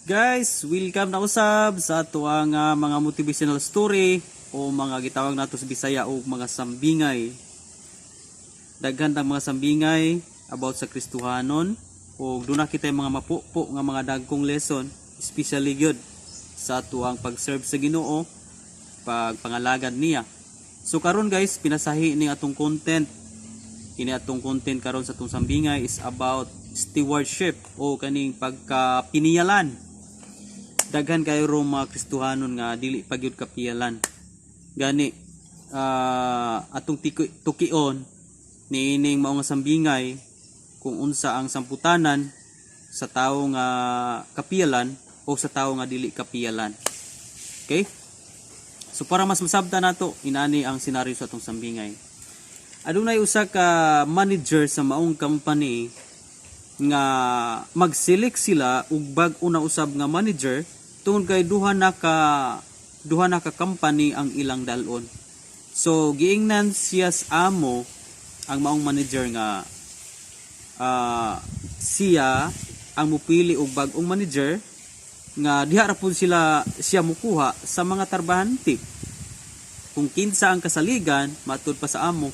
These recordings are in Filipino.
Guys, welcome na usab sa ato ang mga motivational story o mga gitawag nato sa Bisaya o mga sambingay. Daghan tang mga sambingay about sa Kristohanon o duna kita mga mapupo nga mga dagkong lesson, especially gyud sa ato ang pag-serve sa Ginoo, pagpangalagad niya. So karon guys, pinasahi ni atong content. Kini atong content karon sa atong sambingay is about stewardship o kaning pagkapiniyalan. Daghan kayo ro mga Kristohanon nga dili pa gyud kapiyalan. Gani atong tukion niining mao nga sambingay kung unsa ang samputanan sa tawo nga kapiyalan o sa tawo nga dili kapiyalan. Okay? So para mas masabtan nato, inani ang senaryo sa atong sambingay. Adunay usa ka manager sa maong company nga mag-select sila og bag-o na usab nga manager tungod kay duha na ka company ang ilang dalon. So giingnan siya sa amo ang maong manager nga siya ang mupili og bag-ong manager nga diha ra pud siya mukuha sa mga trabahante. Kung kinsa ang kasaligan, matud pa sa amo,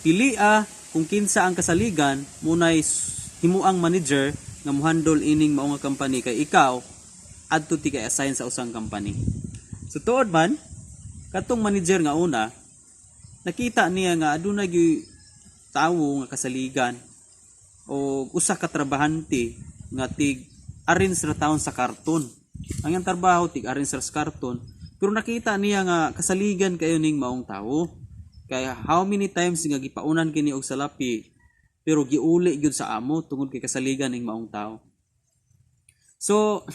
pilia kung kinsa ang kasaligan munay himuang manager nga mohandle ining mao nga company kay ikaw adto ti kay assign sa usang company. So tuod man katong manager nga una nakita niya nga aduna gyud tawo nga kasaligan o usa ka trabahante nga tig arrange ra taon sa karton. Ang iyang trabaho tig arrange ra sa karton, pero nakita niya nga kasaligan kayo ning maong tawo. Kaya how many times nga gipaunan kini og salapi pero giuli gyud sa amo tungod kay kasaligan ning maong tawo. So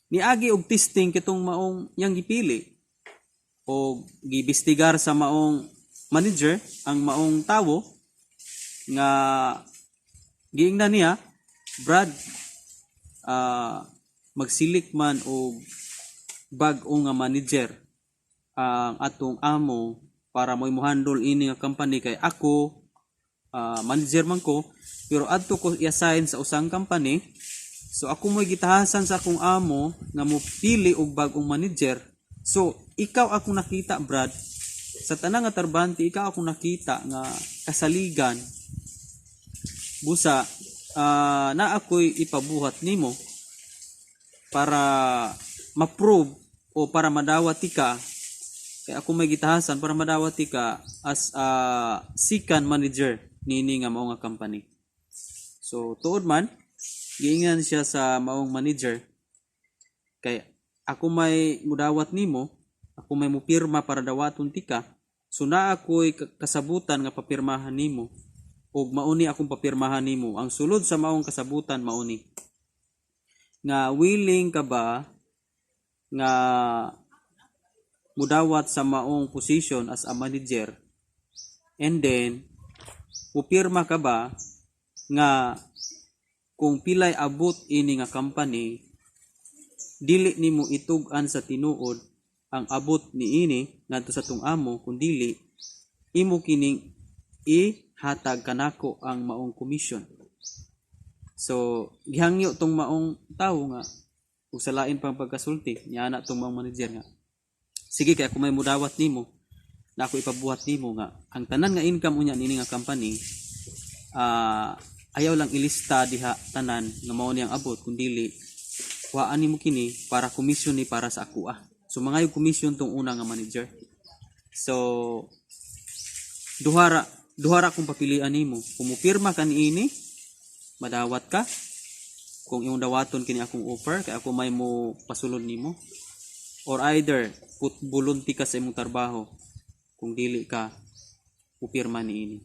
niagi og testing kitong maong yang gipili o gibistigar sa maong manager ang maong tawo nga giingnan niya, Brad, magsilik man og bag-o nga manager ang atong amo para mo handle ini nga company kay ako manager man ko pero adto ko i-assign sa usang company. So ako mo'y gitahasan sa akong amo nga mo pili og bag-ong manager. So ikaw ako nakita, Brad, sa tanang nga trabahante ikaw ako nakita nga kasaligan busa na ako'y ipabuhat nimo para ma-prove o para madawat ka. Kaya ako may gitahasan para madawat ka as second manager nini nga mao nga company. So tuod man giingan siya sa maong manager kay ako may mudawat nimo, ako may mupirma para dawaton tika. So na ako'y kasabutan nga papirmahan nimo ug mauni akong papirmahan nimo. Ang sulod sa maong kasabutan mauni nga willing ka ba nga mudawat sa maong position as a manager, and then upirma ka ba nga kung pilay abot ini nga company dili nimo itug-an sa tinuod ang abot niini ngadto sa tong amo, kun dili imo kining ihatag kanako ang maong commission. So gihangyo tong maong tawo nga ug sa lain pang pagkasulti niya na tong maong manager nga, sige kay ako may mudawat nimo na ako ipabuhat nimo nga ang tanan nga income unya nini nga company ayaw lang ilista diha tanan nga mao niyang abot, kundi waan nimo kini para commission ni para sa ako. So mga yung commission tong una nga manager. So duhara kung papilian nimo, kung mupirma ka niini madawat ka, kung imong dawaton kini akong offer kay ako may mo pasulod nimo, or either volunteer ka sa imong trabaho kung dili ka upirma niini.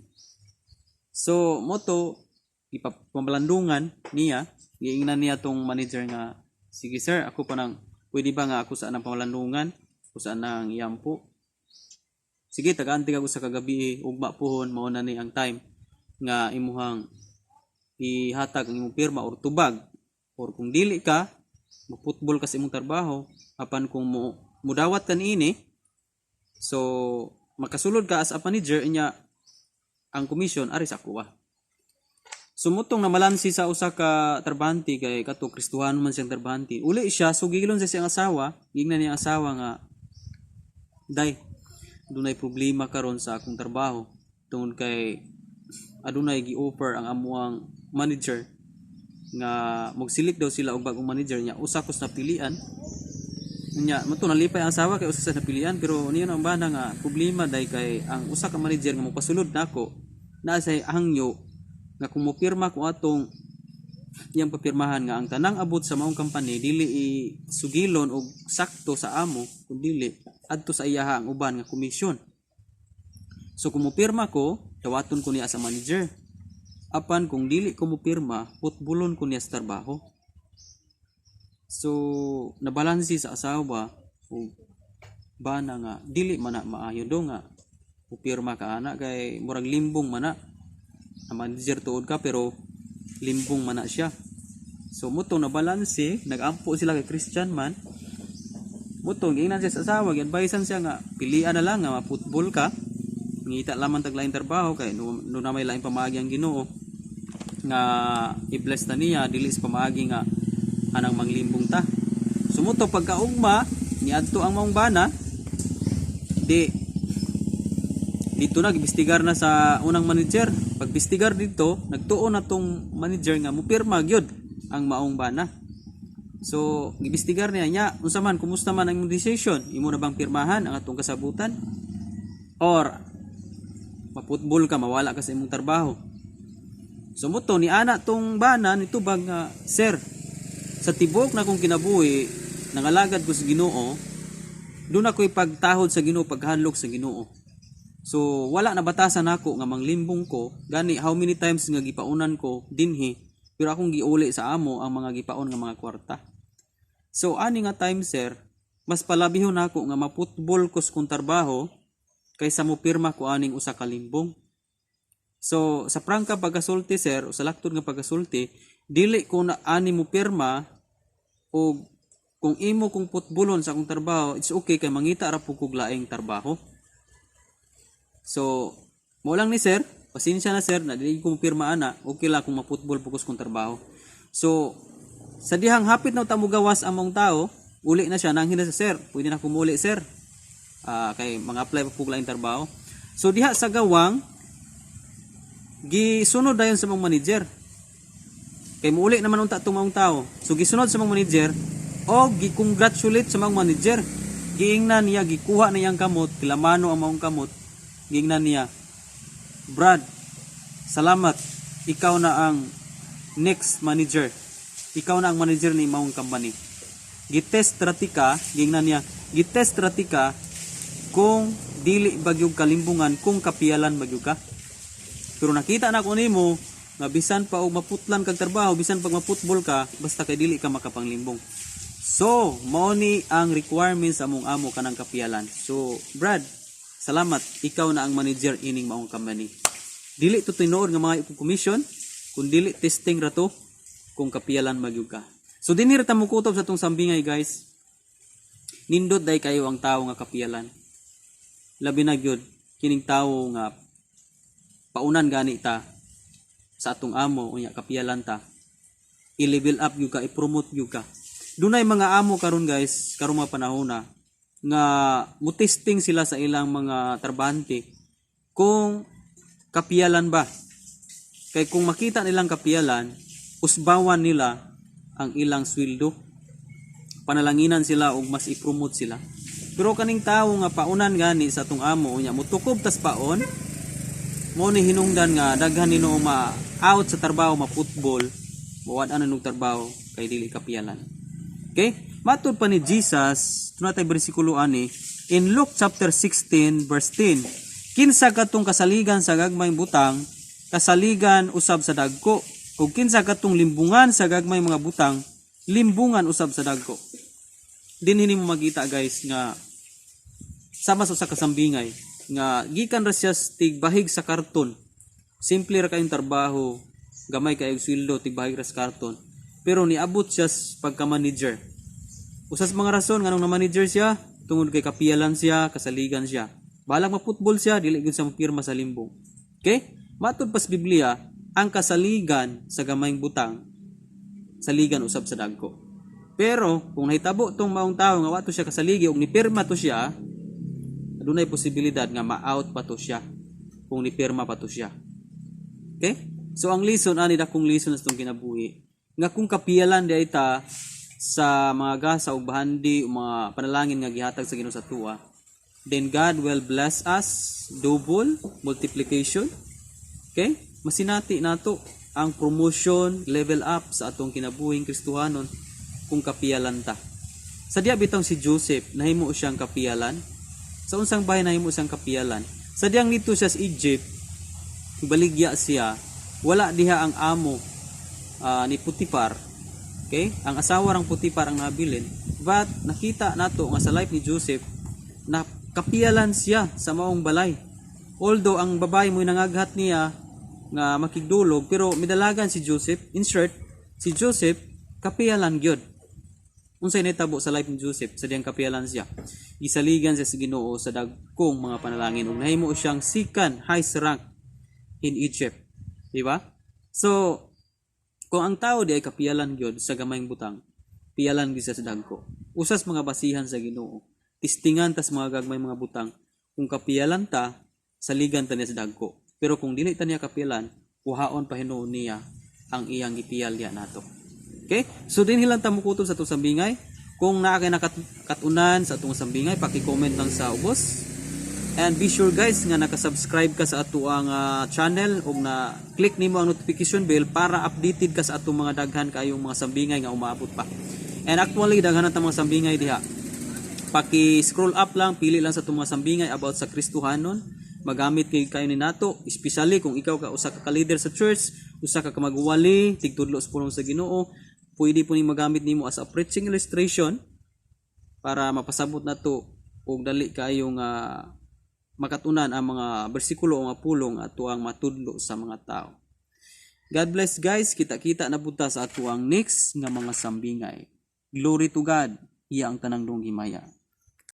So moto ipamalandungan niya, giingnan niya tong manager nga, sige sir, ako pa nang pwede ba nga ako sa anang pamalandungan o sa anang iyampo. Sige, taga-antig ako sa kagabi ugma pohon mao na ni ang time nga imuhang ihatag ang imong pirma or tubag, or kung dili ka maputbol ka sa imong trabaho apan kung mudawat ka niini, so makasulod ka as a manager inya ang commission ari sa ako. Sumutong na malansi sa usa ka trabahante kay kato Kristuhano man siyang trabahante. Uli siya sugilon sa siyang asawa, gingnan niya asawa nga day dunay problema karon sa akong trabaho tungod kay adunay gi-offer ang amuang manager nga magsilik daw sila og bagong manager niya usa kos napilian nya mo to nalipay ang asawa kay usa sa napilian pero niyo ang bana nga problema day kay ang usa ka manager nga mopasulod nako naa say hangyo nga kung mo pirma ko atong iyang papirmahan nga ang tanang abot sa maong company dili isugilon og sakto sa amo kun dili adto sa iyaha ang uban nga komisyon. So kung mo pirma ko dawaton ko niya sa manager. Apan kung dili ko mo pirma putbulon ko niya sa trabaho. So nabalansi sa asawa o bana nga dili man na maayo do nga upirma ka ana kay murag limbong man na ang manager tuod ka pero limbong man na siya. So mutong nabalansi nagampo sila kay Christian man mutong giingnan siya sa asawa gi-advisean siya nga pilian na lang nga maputbol ka ngita lamang taglaing trabaho kay no na may laing pamaagi ang Ginoo nga i-bless na niya dili sa pamaagi nga anang manglimbong ta. Sumuto pagkaugma niadto ang maong bana dito nagbistigar na sa unang manager. Pagbistigar dito nagtuon na tong manager nga mupirma gyud ang maong bana. So gibistigar niya unsa man kumusta man ang decision imo na bang pirmahan ang atong kasabutan or maputbol ka mawala ka sa imong trabaho. Sumuto ni ana tong bana nitubag nga sir sa tibok na kong kinabuhi nangalagad ko sa Ginoo doon ako ipagtahod sa Ginoo paghanlok sa Ginoo. So wala na batasan nako nga manglimbong ko gani how many times nga gipaunan ko dinhi pero akong giuli sa amo ang mga gipaon nga mga kwarta. So ani nga time sir mas palabihon nako nga maputbol ko sa kong trabaho kaysa mo pirma ko aning usa ka limbong. So sa prangka pagasulti sir o sa laktod nga pagasulti dili ko na ani mo pirma o kung imo kong putbulon sa akong trabaho it's okay kay mangita ra pud kog laing trabaho. So mo lang ni sir pasensya na sir na dili ko pirma ana okay lang kung maputbol pugos kong trabaho. So sa dihang hapit na tamo gawas among tao uli na siya nanghin na sa sir pwede na kumuli sir kay mga apply pa pug laing trabaho. So diha sa gawang gisunod dayon sa mga manager kay muuli naman unta tong mga tao. So gisunod sa mga manager o gi-congratulate sa mga manager. Giingnan niya gikuha na yang kamot kilamano ang maong kamot. Giingnan niya Brad salamat ikaw na ang next manager. Ikaw na ang manager ni maong company. Gitest ratika giingnan niya gitest ratika kung dili bagyog kalimbungan kung kapiyalan bagyog ka. Pero nakita na ko nimo nga bisan pa og maputlan kag trabaho bisan pag maputbol ka basta kay dili ka makapanglimbong. So mao ni ang requirements sa among amo kanang kapiyalan. So Brad salamat ikaw na ang manager ining maong company. Dili to tinuod nga mga commission kun dili testing ra to kung kapiyalan magyud ka. So dinhi ra ta mo kutob sa tong sambingay guys. Nindot day kayo ang tawo nga kapiyalan. Labi na gyud kining tawo nga paunan gani ta sa atong amo unya kapiyalan ta. I-level up gyud ka, i-promote gyud ka. Dunay mga amo karon guys, karon mga panahon na nga mo-testing sila sa ilang mga trabahante kung kapiyalan ba. Kay kung makita nilang kapiyalan, usbawan nila ang ilang sweldo. Panalanginan sila og mas i-promote sila. Pero kaning tawo nga paunan gani sa atong amo unya mutukob tas paon mo ni hinungdan nga daghan nino ma-out sa trabaho ma-football, mawad-an ng trabaho kay dili kapiyalan. Okay? Matud pa ni Jesus, tunatay bersikulo ani in Luke chapter 16 verse 10. Kinsa katong kasaligan sa gagmayng butang, kasaligan usab sa dagko, ug kinsa katong limbungan sa gagmayng mga butang, limbungan usab sa dagko. Dinhi mo magita guys nga sama sa kasambingay nga gikan ra siya tigbahig sa karton. Simple ra kayong trabaho, gamay kay sweldo tigbahig ra sa karton. Pero niabot siya pagka-manager. Usas mga rason nganong na-manager siya, tungod kay kapiyalan siya, kasaligan siya. Balang ma-football siya, dili gyud sa pirma sa limbong. Okay? Matud pas Biblia, ang kasaligan sa gamayng butang saligan usab sa dagko. Pero kung nahitabo tong maong tawo nga wato siya kasaligi ug nipirma to siya, adunay posibilidad nga ma-out pa to siya kung nipirma pa to siya. Okay? So ang lesson ani dakong lesson sa itong kinabuhi nga kung kapiyalan di ta sa mga gasa ug bahandi o mga panalangin nga gihatag sa Ginoo sa tuwa, then God will bless us double multiplication. Okay? Masinati nato ang promotion, level up sa atong kinabuhing Kristohanon kung kapiyalan ta. Sa diya bitong si Joseph nahimo siyang kapiyalan. Sa unsang bahay nahimo siyang kapiyalan. Sa diyang dito siya sa Egypt, baligya siya, wala diha ang amo ni Potiphar. Okay? Ang asawa ng Potiphar ang nabilin. But nakita nato nga sa life ni Joseph na kapiyalan siya sa maong balay. Although ang babae mo nangaghat niya nga makigdulog, pero midalagan si Joseph. In short, si Joseph kapiyalan gyud. Unsay nahitabo sa life ni Joseph sa diyang kapiyalan siya. Gisaligan siya sa Ginoo sa dagkong mga panalangin ug nahimo siyang second highest rank in Egypt. Di ba? So kung ang tao di ay kapiyalan gyud sa gamayng butang, piyalan gyud sa dagko. Usas mga basihan sa Ginoo. Tistingan tas mga gagmay mga butang. Kung kapiyalan ta, saligan ta niya sa dagko. Pero kung dili ta niya kapiyalan, kuhaon pa hinuon niya ang iyang gipiyal diya nato. Okay? So din hilang ta mukutob sa atong sambingay. Kung naa kay nakatunan sa atong sambingay, paki-comment lang sa ubos. And be sure guys nga naka-subscribe ka sa ato ang channel ug na click nimo ang notification bell para updated ka sa atong mga daghan kayong mga sambingay nga umaabot pa. And actually daghan ta mga sambingay diha. Paki-scroll up lang, pili lang sa atong mga sambingay about sa Kristohanon. Magamit kay kayo ni nato, especially kung ikaw ka usa ka leader sa church, usa ka magwali, tigtudlo sa pulong sa Ginoo, pwede po ni magamit nimo as a preaching illustration para mapasabot nato og dali kayong makatunan ang mga bersikulo o mga pulong ato ang matudlo sa mga tao. God bless guys. Kita-kita na punta sa ato ang next nga mga sambingay. Glory to God. Iya ang tanang dong himaya.